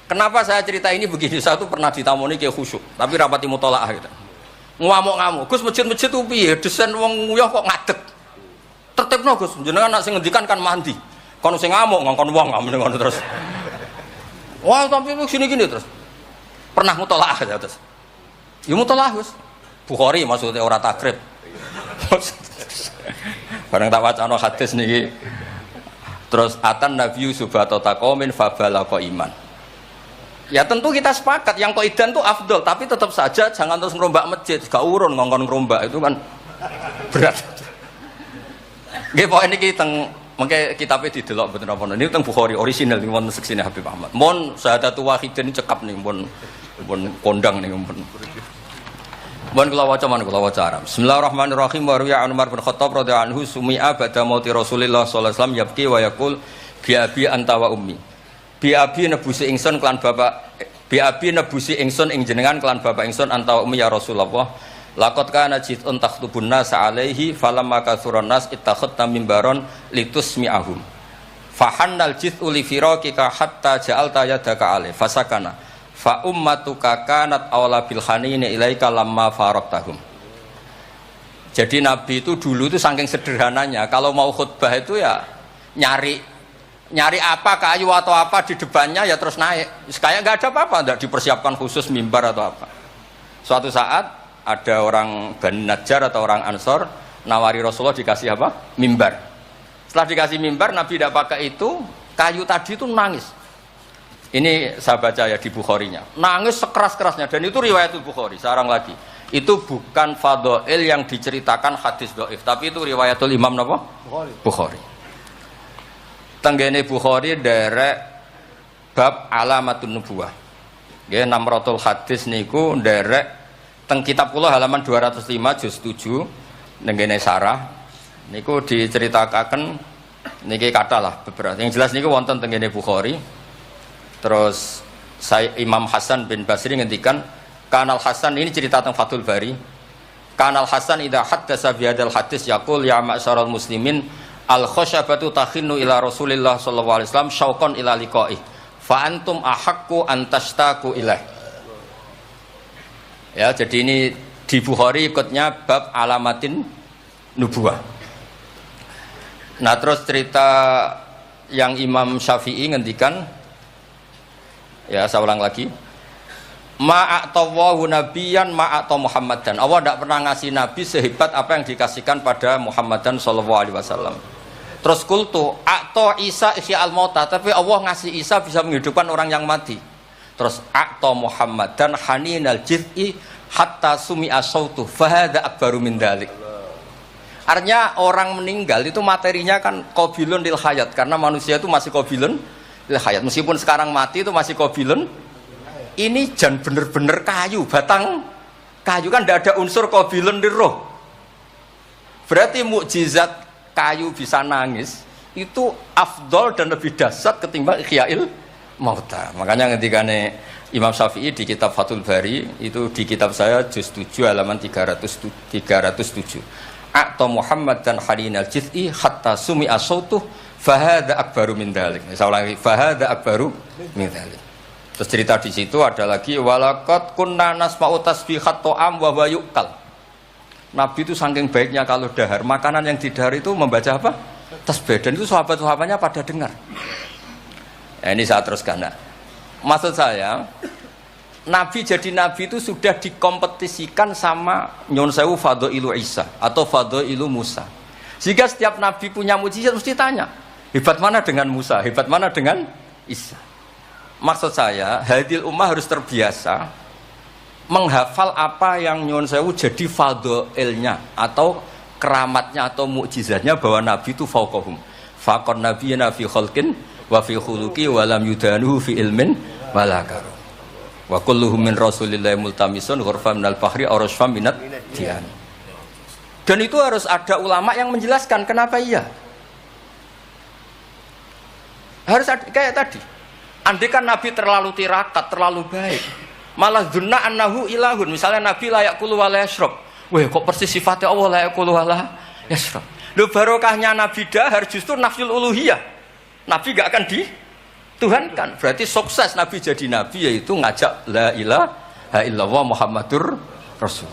Kenapa saya cerita ini begini? Saya tuh pernah ditamoni kayak khusyuk, tapi rapati mutolaah gitu. Ngamuk-ngamuk, Gus masjid-masjid itu piye? Desain wong nguyah kok ngadeg. Tertibno Gus, jenengan nak sing ngendikan kan mandi. Kono sing ngamuk ngongkon wong ngamuk ngono terus. Wah, tapi gini-gini terus. Pernah mutolaah ya terus. Ya mutolaah Gus. Bukhari maksudnya ora takrib. Bareng tak wacana hadis niki. Terus atan nabiyyu subhata taqaumin fabalaqa iman. Ya tentu kita sepakat yang qaidan itu afdol, tapi tetap saja jangan terus ngerombak masjid, gak urun ngongkon ngerombak itu kan berat. Nggih pokoke niki teng mengke kitabe didelok mboten apa niku teng Bukhari orisinal niku wonten seksine Habib Ahmad. Mun syahadatu wahidin cekap nih pun kondang niku pun. Mun kula waca man kula waca Arab. Bismillahirrahmanirrahim wa riya Umar bin Khattab radhiyallahu anhu sumi'a ba'da mauti Rasulillah sallallahu alaihi wasallam yabki wa yaqul bi abi anta wa ummi. Biabi nebusi ingsun kelan bapak biabi nebusi ingsun ing jenengan kelan bapak ingsun anta ummi ya Rasulullah laqad kana jitun takhtubun nas alaihi falamma kasuran nas ittakhadna mimbaron litusmi'ahum fahannal jit'u li firaqika hatta ja'alta yadaka alai fasakana fa ummatuka kanat awla bil khanini ilaika lamma faraqtahum. Jadi Nabi itu dulu itu saking sederhananya kalau mau khutbah itu ya nyari apa kayu atau apa di depannya ya terus naik kayak nggak ada apa-apa, nggak dipersiapkan khusus mimbar atau apa. Suatu saat ada orang Bani Najjar atau orang Ansor nawari Rasulullah dikasih apa? Mimbar. Setelah dikasih mimbar Nabi tidak pakai itu, kayu tadi itu nangis. Ini saya baca ya di Bukharinya, nangis sekeras-kerasnya dan itu riwayat Bukhari. Sekarang lagi itu bukan fadhail yang diceritakan hadis dhaif, tapi itu riwayatul Imam napa? Bukhari. Tenggene Bukhari derek bab alamatun nubuwah. Nggih 600 hadis niku derek teng kitab kula halaman 205 juz 7 tenggene sarah niku diceritakan niki katalah beberapa. Yang jelas niku wonten tenggene Bukhari. Terus saya Imam Hasan bin Basri ngendikan Kanal Hasan ini cerita tentang Fathul Bari. Kanal Hasan idza haddasa bi hadzal hadis yaqul ya ma'syaral muslimin al khosyabatu takhinnu ila Rasulillah sallallahu alaihi wasallam syauqan ila liqa'i fa antum ahaqqu an tashtaku ilaih. Ya, jadi ini di Bukhari ikutnya bab alamatin nubuwah. Nah, terus cerita yang Imam Syafi'i ngendikan ya saya ulang lagi ma'atawahu nabiyan ma'ata Muhammadan. Allah tidak pernah ngasih nabi sehebat apa yang dikasihkan pada Muhammadan sallallahu alaihi wasallam. Terus kultu, akto Isa ihya al-mauta, tapi Allah ngasih Isa bisa menghidupkan orang yang mati. Terus a'ta Muhammadan haninal jiz'i hatta sumi'a sautu fahadha akbaru min dzalik. Artinya orang meninggal itu materinya kan qabilun lil hayat, karena manusia itu masih qabilun lil hayat. Meskipun sekarang mati itu masih qabilun. Ini jan bener-bener kayu, batang kayu, kan tidak ada unsur qabilun di roh. Berarti mukjizat kayu bisa nangis itu afdol dan lebih dahsyat ketimbang ihya'il mauta. Makanya ketika Imam Syafi'i di kitab Fathul Bari, itu di kitab saya juz 7 halaman 307, a'ta Muhammad dan halinal jiz'i hatta sumi'a sautuh fahadha akbaru min dzalik. Saya ulangi, fahadha akbaru min dzalik. Terus cerita di situ ada lagi walaqad kunna nasma'u tasbihat ta'am wa huwa yuqal. Nabi itu saking baiknya kalau dahar, makanan yang didahar itu membaca apa? Tasbih. Dan itu sahabat-sahabatnya pada dengar. Nah, ini saya teruskan. Nah, maksud saya, Nabi jadi Nabi itu sudah dikompetisikan sama Nyon Sewu Fadailu Isa atau Fadailu Musa. Sehingga setiap Nabi punya mujizat mesti tanya, hebat mana dengan Musa, hebat mana dengan Isa. Maksud saya, hadil ummah harus terbiasa menghafal apa yang Nyon Sewu jadi fadailnya atau keramatnya atau mukjizatnya, bahwa Nabi itu fauqahum. Faqon nabiyina fi khalqin wa fi khuluqi wa lam yudanuhu fi ilmin wala karam. Wa kulluhum min rasulillahi multamisun ghurfan minal bahri aw rasfam minat dian. Dan itu harus ada ulama yang menjelaskan kenapa iya. Harus ada, kayak tadi. Andai kan Nabi terlalu tirakat, terlalu baik, malah dzunna annahu ilahun. Misalnya Nabi layak kulu wa la yashrab. Wah, kok persis sifatnya Allah layak kulu wa la yashrab. Lho, barokahnya Nabi dahar justru nafsul uluhiyah. Nabi gak akan dituhankan. Berarti sukses Nabi jadi Nabi yaitu ngajak la ilaha illallah Muhammadur Rasul.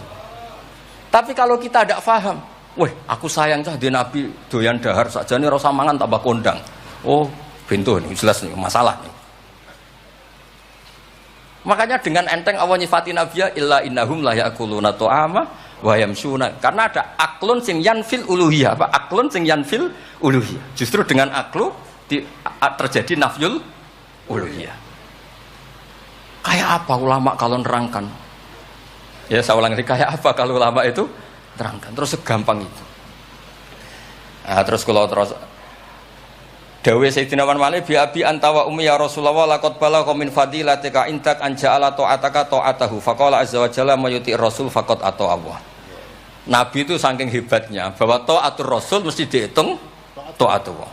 Tapi kalau kita tidak paham, wah aku sayang cah di Nabi doyan dahar saja nih rasa mangan tambah kondang. Oh, bentuk ini jelas nih masalah nih. Makanya dengan enteng Allah nyifati Nabiya illa innahum la ya'kuluna ta'ama wa yamshuna. Karena ada aklun sing yanfil uluhiyah, apa? Aklun sing yanfil uluhiyah. Justru dengan aklu terjadi nafyul uluhiyah. Kayak apa ulama kalau nerangkan? Ya saya ulang lagi, kayak apa kalau ulama itu terangkan? Terus segampang itu. Nah, terus kalau terus Dawe Sayyidina Umar Malik bi abi antawa ummi ya Rasulullah laqad balagha min fadilatika intak anja'ala ta'ataka ta'atahu faqala azza wa jalla mayuti rasul faqad atau Allah. Nabi itu saking hebatnya bahwa ta'atur rasul mesti dihitung ta'atullah.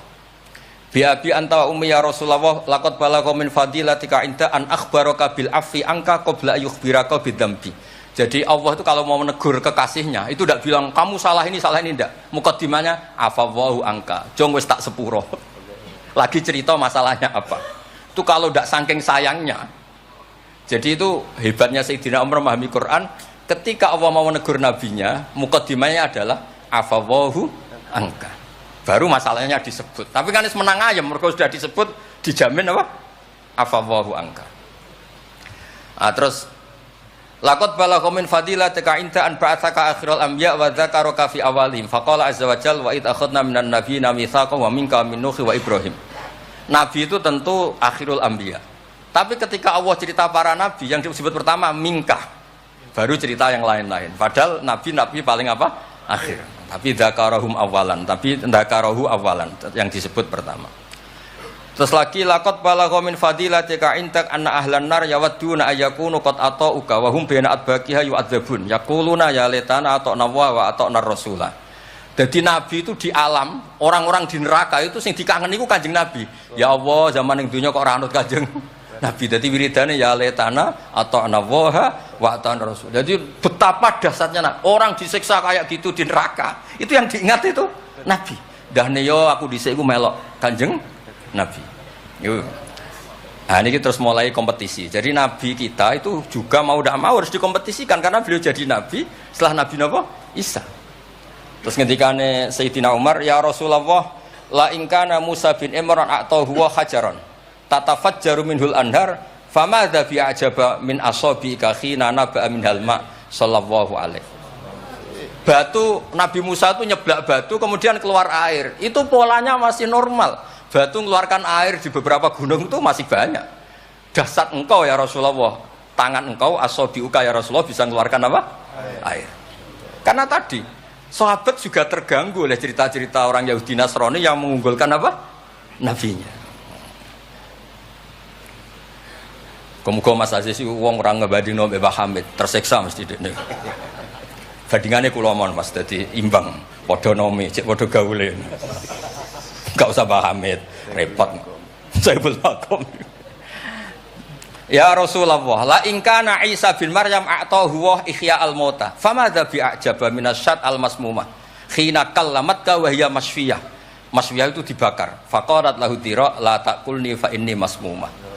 Bi abi antawa ummi ya Rasulullah laqad balagha min fadilatika inta an akhbaraka bil afi angka qabla yukhbiraka bidzambi. Jadi Allah itu kalau mau menegur kekasihnya itu tidak bilang kamu salah ini tidak. Mukaddimahnya afawwahu angka. Jong wis tak sepuro. Lagi cerita masalahnya apa. Itu kalau tidak saking sayangnya. Jadi itu hebatnya Sayyidina Umar memahami Quran. Ketika Allah mau menegur nabinya, mukaddimahnya adalah afawwahu angka. Baru masalahnya disebut. Tapi kan menang ayam, mereka sudah disebut, dijamin apa? Afawwahu angka. Nah, terus laqad balagha min fadilatika inta an ba'atsaka akhiral anbiya wa dzakaraka fi awalihim faqala azza wa jalla wa id akhadna minan nabiyina mitsaqan wa minka min nuh wa ibrahim. Nabi itu tentu akhirul anbiya. Tapi ketika Allah cerita para nabi yang disebut pertama minka, baru cerita yang lain-lain. Padahal nabi paling apa? Akhir. Tapi dzakarahum awalan, tapi dzakarahu awalan yang disebut pertama. Terus lagi laqad balagha min fadilatika intak anna ahlan nar yawadduna ayyakunu qad ata'uka wa hum baina adbaqiha yu'adzabun yaquluna ya laitana ata'na wa ata'na rasula. Jadi Nabi itu di alam, orang-orang di neraka itu sing dikangeni iku Kanjeng Nabi. Ya Allah, zaman ning dunya kok ora anut Kanjeng Nabi. Dadi wiridane ya laitana ata'na wa ata'na rasul. Jadi betapa dahsyatnya orang disiksa kayak gitu di neraka. Itu yang diingat itu Nabi. Dahne yo aku dhisik iku melok Kanjeng Nabi. Yuk. Nah ini terus mulai kompetisi. Jadi Nabi kita itu juga mau tidak mau harus dikompetisikan karena beliau jadi Nabi setelah Nabi Nabi Isa. Terus ketika Sayyidina Umar ya Rasulullah la ingkana Musa bin Imran atau huwa hajaron tatafajjaru minhul anhar famadza bi ajaba min asabika khina naba min halma sallallahu alaihi. Batu Nabi Musa itu nyeblak batu kemudian keluar air. Itu polanya masih normal. Batu mengeluarkan air di beberapa gunung itu masih banyak. Dasar engkau ya Rasulullah, tangan engkau asobiuka ya Rasulullah bisa mengeluarkan apa? Air. Karena tadi sahabat juga terganggu oleh cerita-cerita orang Yahudi Nasrani yang mengunggulkan apa? Nabinya. Kemudian Mas Aziz itu uang orang ngebanding Mbak Hamid tersiksa mesti ini. Bandingannya kulomon Mas, jadi imbang. Podo nomi, cek podo gaule. Gak usah Mbak Hamid, repot. Saya belum. Ya Rasulullah, la ingkana Isa bin Maryam a'tahu wa ihya al-mauta. Famadza bi'ajaba minasyad al-masmumah. Khina kallamat ka wa hiya masfiyah. Masfiyah itu dibakar. Faqarat lahu tira la taqulni fa inni masmumah.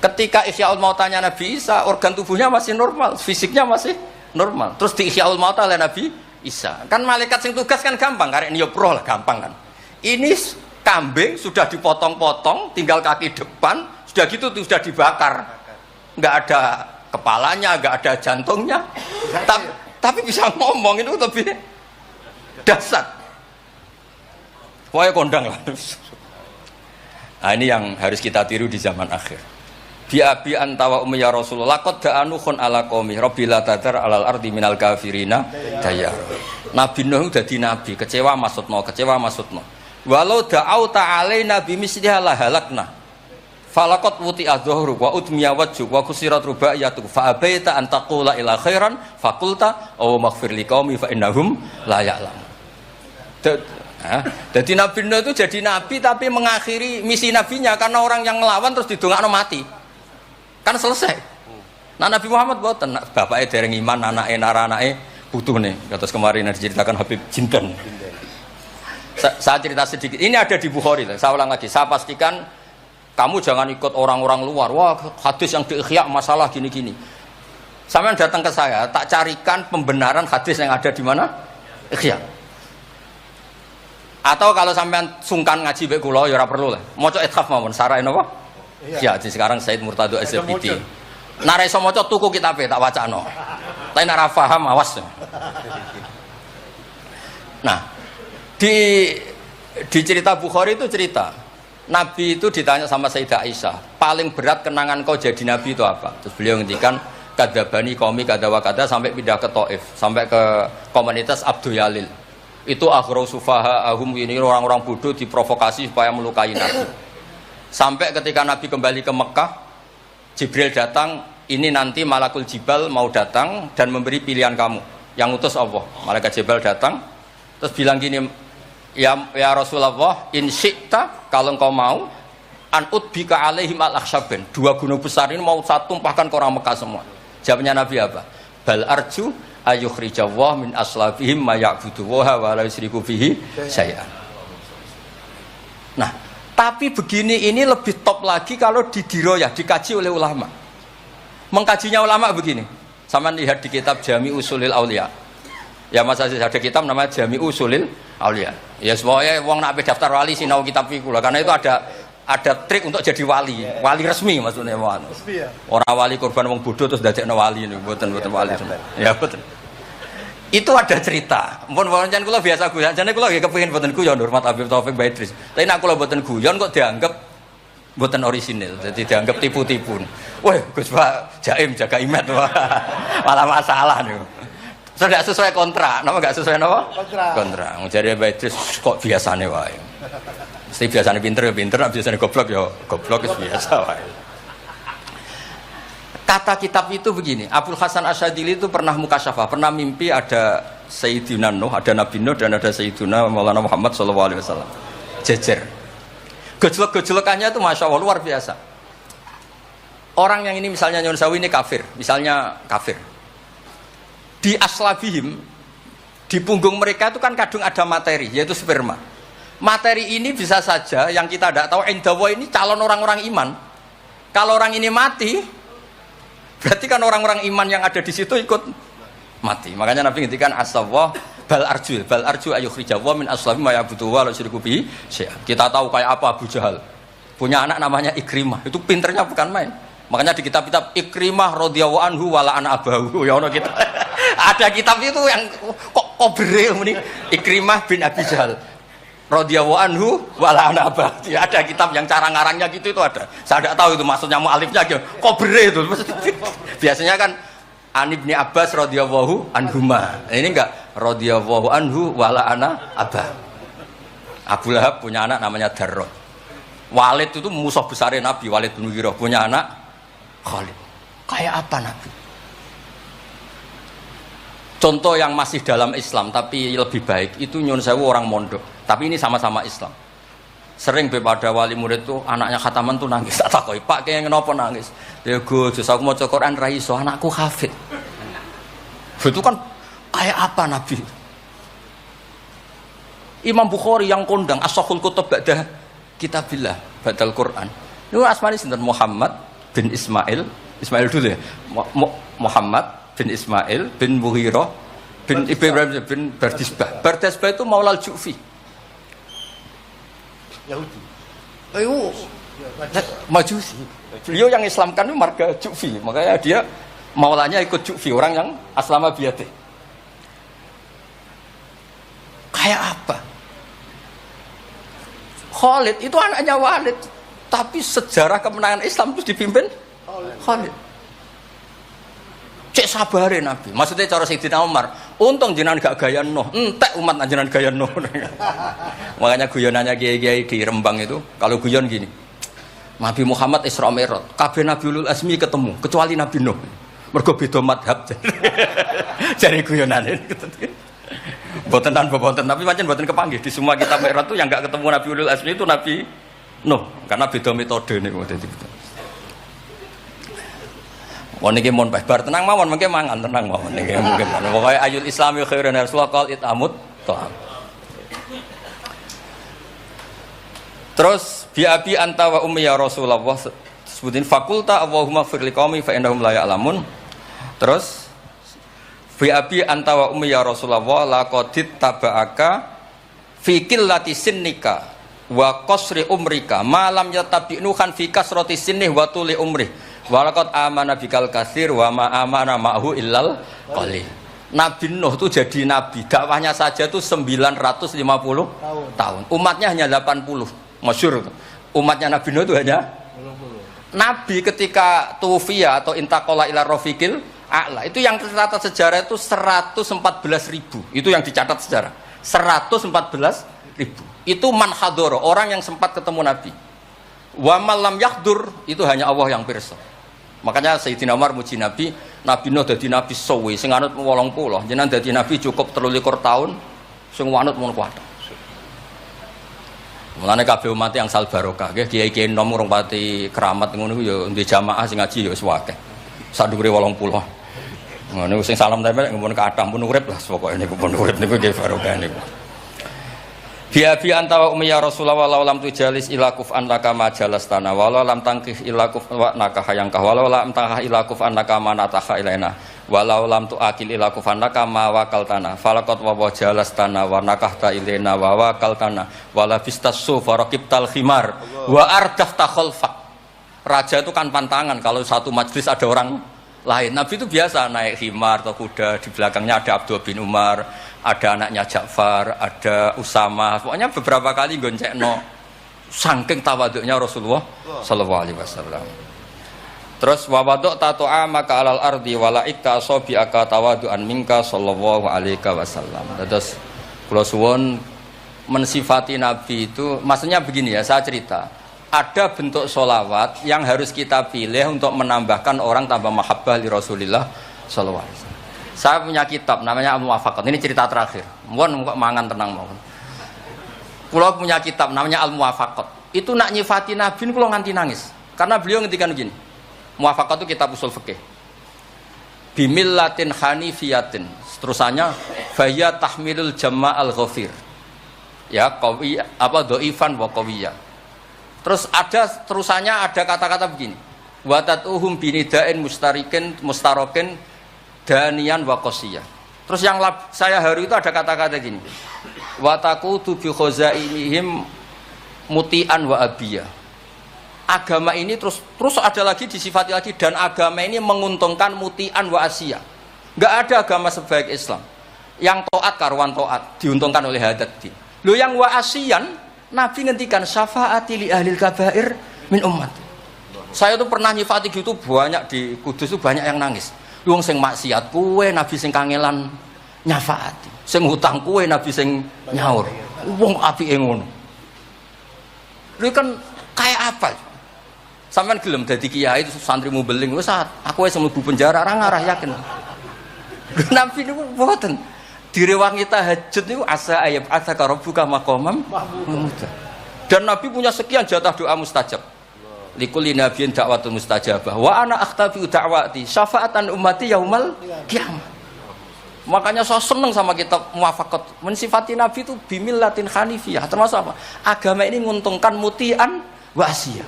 Ketika ihyaul mautanya Nabi Isa, organ tubuhnya masih normal, fisiknya masih normal. Terus di ihyaul mauta oleh Nabi Isa. Kan malaikat sing tugas kan gampang, karek niup roh lah gampang kan. Ini kambing sudah dipotong-potong, tinggal kaki depan, sudah gitu sudah dibakar. Enggak ada kepalanya, enggak ada jantungnya. Tapi bisa ngomong, itu lebih dasar. Pokoknya kondang lah. Nah, ini yang harus kita tiru di zaman akhir. Biabi antawa ummi ya Rasulullah laqad da'anukhun ala qaumi rabbila tadar alal ardi minal kafirina dayar. Nabi Nuh dadi nabi, kecewa maksudno. Walau da'au ta'alaina bimisliha la halakna. Falaqad wuti adzuhru wa utmiya wajhu wa kusirat rubaiyatu fa abaita an taqula ila khairan faqulta aw maghfir liqaumi fa innahum la ya'lamun. Jadi Nabi Nuh itu jadi nabi tapi mengakhiri misi nabinya karena orang yang melawan terus didongakno mati. Kan selesai. Nah Nabi Muhammad boten, bapaknya dereng iman, anaknya nara-anaknya butuh nih. Terus kemarin diceritakan Habib Jinten. Saya cerita sedikit. Ini ada di Bukhari. Saya ulang lagi. Saya pastikan kamu jangan ikut orang-orang luar. Wah hadis yang di-Ihya masalah gini-gini. Sampean datang ke saya, tak carikan pembenaran hadis yang ada di mana? Ihya. Atau kalau sampean sungkan ngaji mbek kula ya ora perlu lah. Maca ithaf mawon sarae napa? Ya, di sekarang Said Murtado SPT. Nara iso maca tuku kitabe tak wacano. Tapi nara paham awas. Nah, di cerita Bukhari itu cerita Nabi itu ditanya sama Sayyidah Aisyah, paling berat kenangan kau jadi Nabi itu apa? Terus beliau ngendikan kadabani qaumi kadawa kada sampai pindah ke Taif, sampai ke komunitas Abdul Yalil. Itu aghrau sufaha ahum, ini orang-orang bodoh diprovokasi supaya melukai Nabi. Sampai ketika Nabi kembali ke Mekah, Jibril datang, ini nanti Malakul Jibal mau datang dan memberi pilihan kamu. Yang utus Allah. Malaikat Jibal datang, terus bilang gini, ya Rasulullah, in syi'ta, kalau engkau mau, an utbika alaihim al-akhsyaben. 2 gunung besar ini mau saya tumpahkan ke orang Mekah semua. Jawabnya Nabi apa? Bal arju ayukhrijawah min aslabihim ma ya'budu wa la yusyriku bihi syai'an. Nah, tapi begini ini lebih top lagi kalau didiroyah, dikaji oleh ulama. Mengkajinya ulama begini. Sama lihat di kitab Jami Usulil Aulia. Ya Mas Aziz ada kitab namanya Jami Usulil Aulia. Ya semuanya wong nak daftar wali sinau kitab iku lah. Karena itu ada trik untuk jadi wali. Wali resmi maksudnya. Orang wali korban wong bodoh terus dadekno wali niku mboten wali. Ya betul. Itu ada cerita. Mpun pancen kula biasa guyon. Jane kula nggih kepengin mboten guyon Hurmat Habib Taufik Baidris. Tapi nek kula mboten guyon kok dianggap mboten orisinil. Jadi dianggap tipu-tipu. Wah, Gus Pak Jaim jaga imet malah masalah niku. Sudah sesuai kontrak. Napa enggak sesuai napa? Kontrak. Jare Baidris kok biasane wae. Mesti biasane pinter ya pinter, biasane goblok ya goblok wis biasa wae. Kata kitab itu begini, Abdul Hasan Asyadili itu pernah mukasyafah, pernah mimpi ada Sayyidina Nuh, ada Nabi Nuh dan ada Sayyidina Maulana Muhammad SAW. Jejer. Gejolak-gejolakannya itu Masya Allah luar biasa. Orang yang ini misalnya Nyun Sawi ini kafir, misalnya kafir. Di aslabihim, di punggung mereka itu kan kadung ada materi, yaitu sperma. Materi ini bisa saja yang kita tidak tahu, indawa ini calon orang-orang iman. Kalau orang ini mati, berarti kan orang-orang iman yang ada di situ ikut mati. Makanya Nabi ngintikan asawah bal arju ayukhrijawah min aslabi ma ya'budu wa la yusyriku bihi syai'an. Kita tahu kayak apa Abu Jahal. Punya anak namanya Ikrimah. Itu pinternya bukan main. Makanya di kitab-kitab Ikrimah radhiyallahu anhu wa la'ana abahu. Ya ono kita. Ada kitab itu yang kok beril muni Ikrimah bin Abi Jahal. radhiyallahu anhu wala ana aba. Ada kitab yang cara ngarangnya gitu itu ada. Saya tidak tahu itu maksudnya mualifnya gitu. Kobre itu. Biasanya kan An Ibni Abbas radhiyallahu anhuma. Ini enggak radhiyallahu anhu wala ana aba. Abu Lahab punya anak namanya Darrah. Walid itu musuh besar Nabi, Walid bin Mughirah punya anak Khalid. Kayak apa Nabi? Contoh yang masih dalam Islam tapi lebih baik itu nyun sewu orang mondok. Tapi ini sama-sama Islam. Sering pada wali murid tuh anaknya khataman tuh nangis. Tak takoki, Pak kayak kenapa nangis? Ya Gus, aku mau Quran ra iso, anakku hafid. Itu kan kayak apa Nabi? Imam Bukhari yang kondang as-sahul kutub ba'da kitabillah badal Quran. Itu asmane sinten? Muhammad bin Ismail dulu ya. Muhammad bin Ismail bin Mughirah bin Ibrahim bin Bardisbah. Bardisbah itu Maulal Ju'fi. Yahudi. Ayo. Majusi. Beliau yang Islamkan itu marga Ju'fi. Makanya dia maulanya ikut Ju'fi, orang yang aslama biyate. Kayak apa? Khalid itu anaknya Walid, tapi sejarah kemenangan Islam itu dipimpin Khalid. Cek sabare Nabi. Maksudnya cara Sayyidina Umar, untung jenengan gak gaya Nuh, entek umat jenengan gaya Nuh. Makanya guyonannya kiai-kiai di Rembang itu, kalau guyon gini. Nabi Muhammad Isra Mi'raj, kabeh Nabi Ulul Azmi ketemu, kecuali Nabi Nuh. Mergo beda madhab. Jare guyonane. Boten tanpa boten, tapi pancen boten kepanggih di semua kitab Mi'raj itu yang enggak ketemu Nabi Ulul Azmi itu Nabi Nuh, karena beda metode niku dadi. Wong niki mun bar tenang mawon mengke mangan tenang mawon niki mungkin. Pokoke ayul islami khairun rasulullah qal itamut ta'am. Terus bi abi anta wa ummi ya Rasulullah sebutin fakulta Allahumma fir liqaumi fa innahum la ya'lamun. Terus bi abi anta wa ummi ya Rasulullah laqadit taba'aka fi qillati sinnika wa qasri umrika ma lam yatabi'nu kan fi kasrati sinnih wa tuli umri. Walaqad amana bikal katsir wa ma amana ma'hu illal qalil. Nabi Nuh itu jadi nabi, dakwahnya saja itu 950 tahun. Umatnya hanya 80. Masyhur itu. Umatnya Nabi Nuh itu hanya 80. Nabi ketika tufiya atau intaqala ila rafiqil a'la, itu yang tercatat sejarah itu 114.000. Itu yang dicatat sejarah. 114.000. Itu man hadoro, orang yang sempat ketemu Nabi. Wa malam yahdur, itu hanya Allah yang pirsa. Makanya Sayyidina Umar muji Nabi, Nabi Nuh dadi nabi suwi, sing anut 80, jenengan dadi nabi cukup 23 tahun, sing anut mun kuat. Mulane kabeh umat yang sal barokah, nggih kiai-kiai nom urung pati keramat ngono ku ya ndek jamaah sing ngaji ya wis akeh. Sadhuwure 80. Ngono sing salam tempel ngempun kathah pun urip lah pokoke niku pun urip niku nggih barokah niku. Biabi antawa ummi ya Rasulullah walau lam tujalis ila kuf'an laka ma jalastana walau lam tangkih ila kuf'an laka hayangkah walau lam tangkah ila kuf'an laka ma nataha ilaina walau lam tuakil ila kuf'an laka ma wakaltana falaqad wa jalastana wa nakahta ilaina wa wakaltana wala bistasu faraqibtal khimar wa ardafta khalfak. Raja itu kan pantangan kalau satu majlis ada orang lain. Nabi itu biasa naik khimar atau kuda, di belakangnya ada Abdul bin Umar, ada anaknya Ja'far, ada Usama. Pokoknya beberapa kali goncekno saking tawaduknya Rasulullah sallallahu alaihi wasallam. Terus wa wadok tato'a maka alal ardi wala ikta asobi aka tawadu'an minka sallallahu alaihi wasallam. Terus kula suwun mensifati Nabi itu maksudnya begini ya, saya cerita. Ada bentuk sholawat yang harus kita pilih untuk menambahkan orang tambah mahabbah li Rasulillah sallallahu alaihi wasallam. Saya punya kitab namanya Al-Muwafaqat. Ini cerita terakhir. Mohon kok mangan tenang mohon. Kula punya kitab namanya Al-Muwafaqat. Itu nak nyifati Nabi kula nganti nangis. Karena beliau ngendikan begini. Muwafaqat itu kitab usul fikih. Bimillatin hanifiyatin. Terusannya faya tahmilul jama'al ghafir. Ya, qawi apa dhaifan wa qawiyya. Terus ada terusannya ada kata-kata begini. Wa tatuhum binidain mustarokin danian wa qasiyah. Terus yang saya haru itu ada kata-kata gini. Wa taqutu bi khazainihim mutian wa abiyah. Agama ini terus ada lagi disifati lagi dan agama ini menguntungkan mutian wa asiyah. Enggak ada agama sebaik Islam. Yang taat karuan taat diuntungkan oleh hadat din. Lo yang wa asian, Nabi ngendikan syafaati li ahlil kabair min umat. Saya tuh pernah nyifati gitu banyak di Kudus tuh banyak yang nangis. Wong sing maksiat kuwe Nabi sing kangelan nyafaati. Sing hutang kuwe Nabi sing nyaur. Wong apike ngono. Lho kan kayak apa? Sampean gelem dadi kiai itu santrimu beling wis aku wis mlebu penjara ora ngarah yakin. Nabi niku mboten. Direwangi tahajud niku asa ayat asa rabbuka maqamam mahmud. Dan Nabi punya sekian jatah doa mustajab. Likulli nabiyyin da'watun mustajabah wa ana akhtafi da'wati syafaatan ummati yaumal qiyamah. Makanya saya senang sama kitab Muwafaqat mensifati Nabi itu bimillatin hanifiyah, termasuk apa? Agama ini menguntungkan mutian wa asiyah.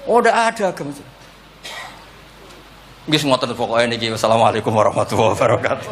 Oh, udah ada agama itu. Nggih ngoten pokoke niki. Wassalamualaikum warahmatullahi wabarakatuh.